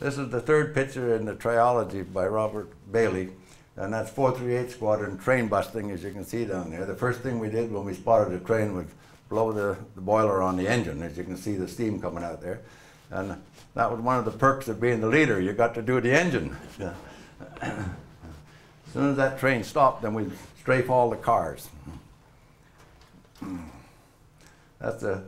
This is the third picture in the trilogy by Robert Bailey, and that's 438 Squadron train busting, as you can see down there. The first thing we did when we spotted a train was blow the boiler on the engine. As you can see, the steam coming out there. And that was one of the perks of being the leader. You got to do the engine. As soon as that train stopped, then we'd strafe all the cars. That's a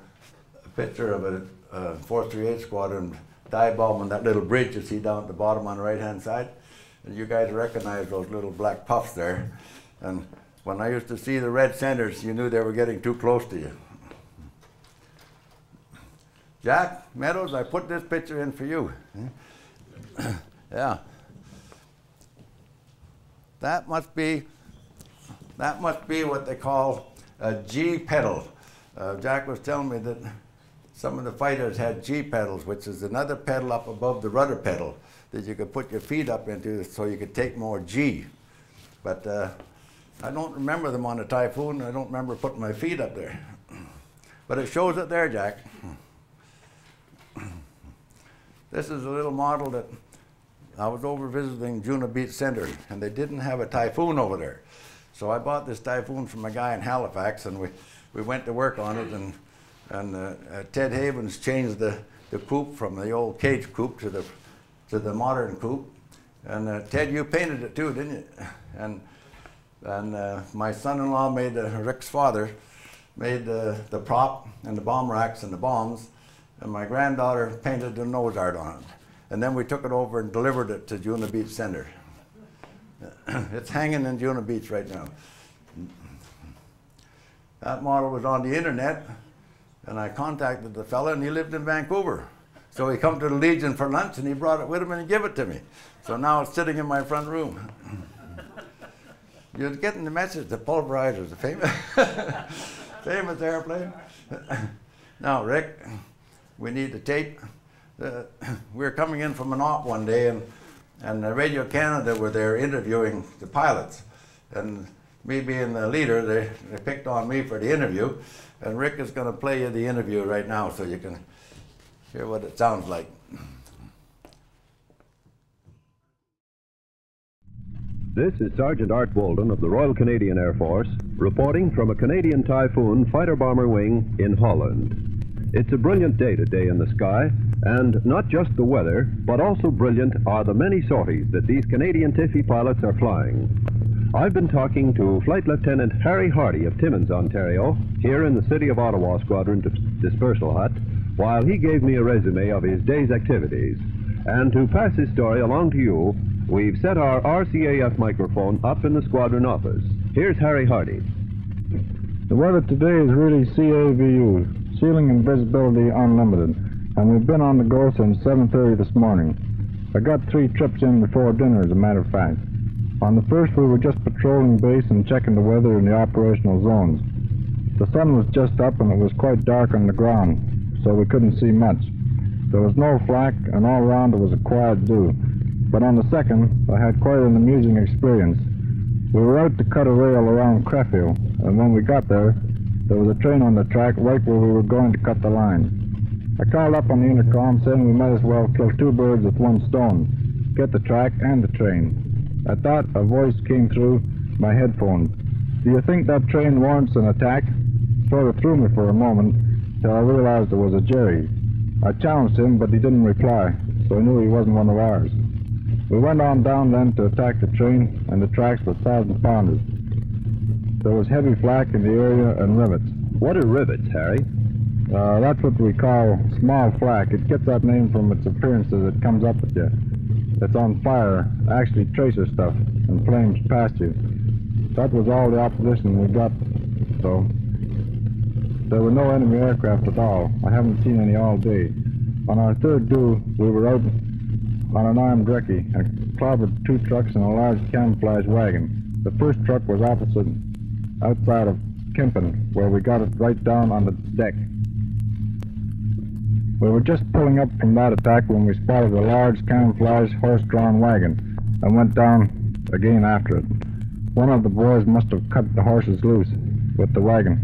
picture of a 438 Squadron dive bomb on that little bridge you see down at the bottom on the right-hand side. And you guys recognize those little black puffs there. And when I used to see the red centers, you knew they were getting too close to you. Jack Meadows, I put this picture in for you. Yeah. That must be what they call a G pedal. Jack was telling me that some of the fighters had G pedals, which is another pedal up above the rudder pedal that you could put your feet up into so you could take more G. But I don't remember them on the Typhoon. I don't remember putting my feet up there. But it shows it there, Jack. This is a little model that I was over visiting Juno Beach Center, and they didn't have a Typhoon over there. So I bought this Typhoon from a guy in Halifax, and we went to work on it, and Ted Havens changed the coupe from the old cage coupe to the modern coupe. And Ted, you painted it too, didn't you? And my son-in-law made, Rick's father, made the prop and the bomb racks and the bombs, and my granddaughter painted the nose art on it. And then we took it over and delivered it to Juno Beach Center. It's hanging in Juno Beach right now. That model was on the internet, and I contacted the fella, and he lived in Vancouver. So he come to the Legion for lunch, and he brought it with him, and he gave it to me. So now it's sitting in my front room. You're getting the message. The Pulverizer is a famous airplane. Now, Rick, we need the tape. We were coming in from an op one day, and Radio Canada were there interviewing the pilots. And me being the leader, they picked on me for the interview. And Rick is going to play you the interview right now so you can hear what it sounds like. This is Sergeant Art Walden of the Royal Canadian Air Force, reporting from a Canadian Typhoon Fighter Bomber Wing in Holland. It's a brilliant day today in the sky, and not just the weather, but also brilliant are the many sorties that these Canadian Tiffie pilots are flying. I've been talking to Flight Lieutenant Harry Hardy of Timmins, Ontario, here in the City of Ottawa Squadron Dispersal Hut, while he gave me a resume of his day's activities. And to pass his story along to you, we've set our RCAF microphone up in the squadron office. Here's Harry Hardy. The weather today is really CAVU, ceiling and visibility unlimited, and we've been on the go since 7:30 this morning. I got 3 trips in before dinner, as a matter of fact. On the first, we were just patrolling base and checking the weather in the operational zones. The sun was just up and it was quite dark on the ground, so we couldn't see much. There was no flak, and all around it was a quiet dew. But on the second, I had quite an amusing experience. We were out to cut a rail around Creffield, and when we got there was a train on the track right where we were going to cut the line. I called up on the intercom saying we might as well kill 2 birds with 1 stone, get the track and the train. At that, a voice came through my headphones. "Do you think that train warrants an attack?" Sort of threw me for a moment, till I realized it was a Jerry. I challenged him, but he didn't reply, so I knew he wasn't one of ours. We went on down then to attack the train and the tracks with 1,000-pounders. There was heavy flak in the area and rivets. What are rivets, Harry? That's what we call small flak. It gets that name from its appearance as it comes up at you. It's on fire, actually tracer stuff, and flames past you. That was all the opposition we got, so there were no enemy aircraft at all. I haven't seen any all day. On our third due, we were out on an armed recce and clobbered 2 trucks and a large camouflage wagon. The first truck was opposite, outside of Kempen, where we got it right down on the deck. We were just pulling up from that attack when we spotted a large camouflage horse-drawn wagon and went down again after it. One of the boys must have cut the horses loose with the wagon,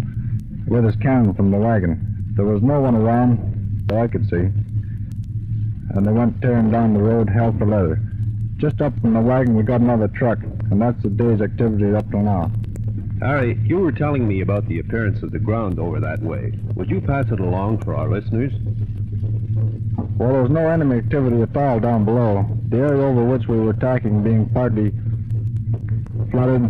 with his cannon from the wagon. There was no one around that I could see. and they went tearing down the road hell for leather. Just up from the wagon we got another truck, and that's the day's activity up till now. Harry, you were telling me about the appearance of the ground over that way. Would you pass it along for our listeners? Well, there was no enemy activity at all down below. The area over which we were attacking being partly flooded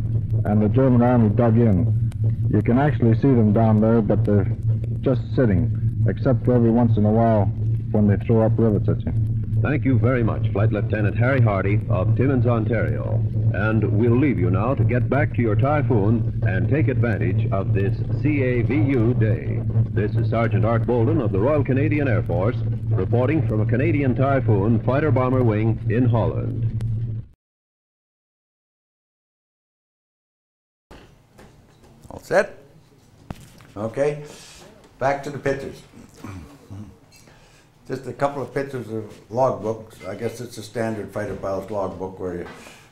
and the German army dug in. You can actually see them down there, but they're just sitting, except for every once in a while when they throw up rivets at you. Thank you very much, Flight Lieutenant Harry Hardy of Timmins, Ontario. And we'll leave you now to get back to your Typhoon and take advantage of this CAVU day. This is Sergeant Art Bolden of the Royal Canadian Air Force, reporting from a Canadian Typhoon Fighter Bomber Wing in Holland. All set? Okay, back to the pictures. Just a couple of pictures of logbooks. I guess it's a standard fighter pilot's logbook where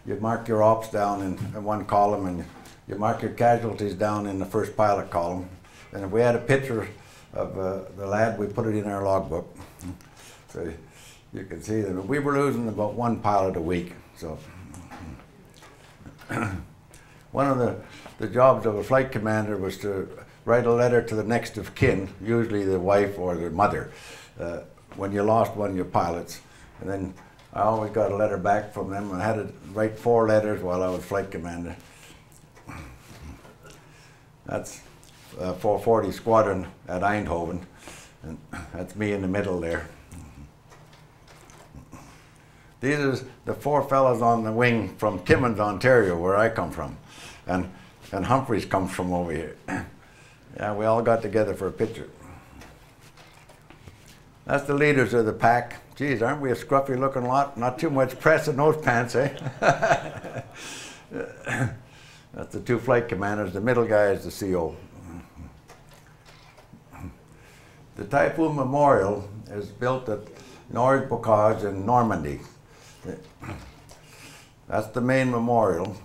you mark your ops down in one column and you mark your casualties down in the first pilot column. And if we had a picture of the lad, we put it in our logbook. So you can see that we were losing about one pilot a week. So one of the jobs of a flight commander was to write a letter to the next of kin, usually the wife or the mother, when you lost one of your pilots. And then I always got a letter back from them. I had to write 4 letters while I was flight commander. That's 440 Squadron at Eindhoven, and that's me in the middle there. These are the 4 fellows on the wing from Timmins, Ontario, where I come from, and Humphreys comes from over here. Yeah, we all got together for a picture. That's the leaders of the pack. Geez, aren't we a scruffy looking lot? Not too much press in those pants, eh? That's the 2 flight commanders. The middle guy is the CO. The Typhoon Memorial is built at Normandy in Normandy. That's the main memorial.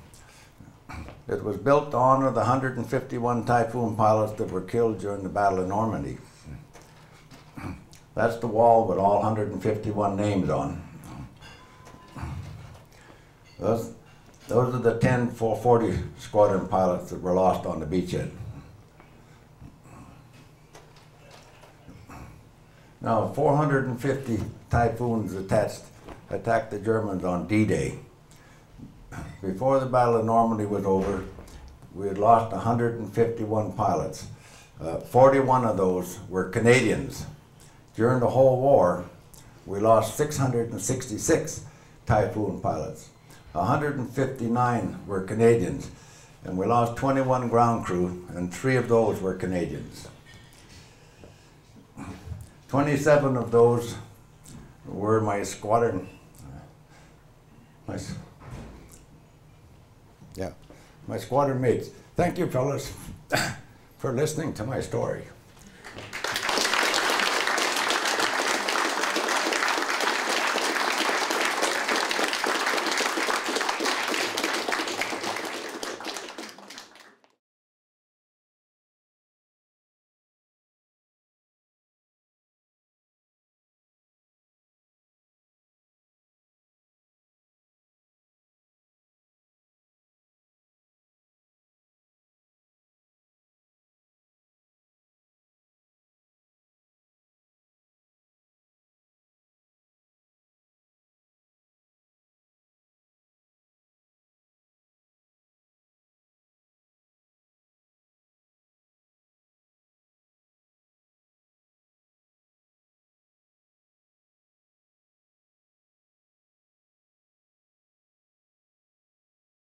It was built to honor the 151 Typhoon pilots that were killed during the Battle of Normandy. That's the wall with all 151 names on. Those are the 10 440 Squadron pilots that were lost on the beachhead. Now, 450 Typhoons attacked the Germans on D-Day. Before the Battle of Normandy was over, we had lost 151 pilots. 41 of those were Canadians. During the whole war, we lost 666 Typhoon pilots. 159 were Canadians, and we lost 21 ground crew, and 3 of those were Canadians. 27 of those were my squadron, my squadron mates. Thank you, fellas, for listening to my story.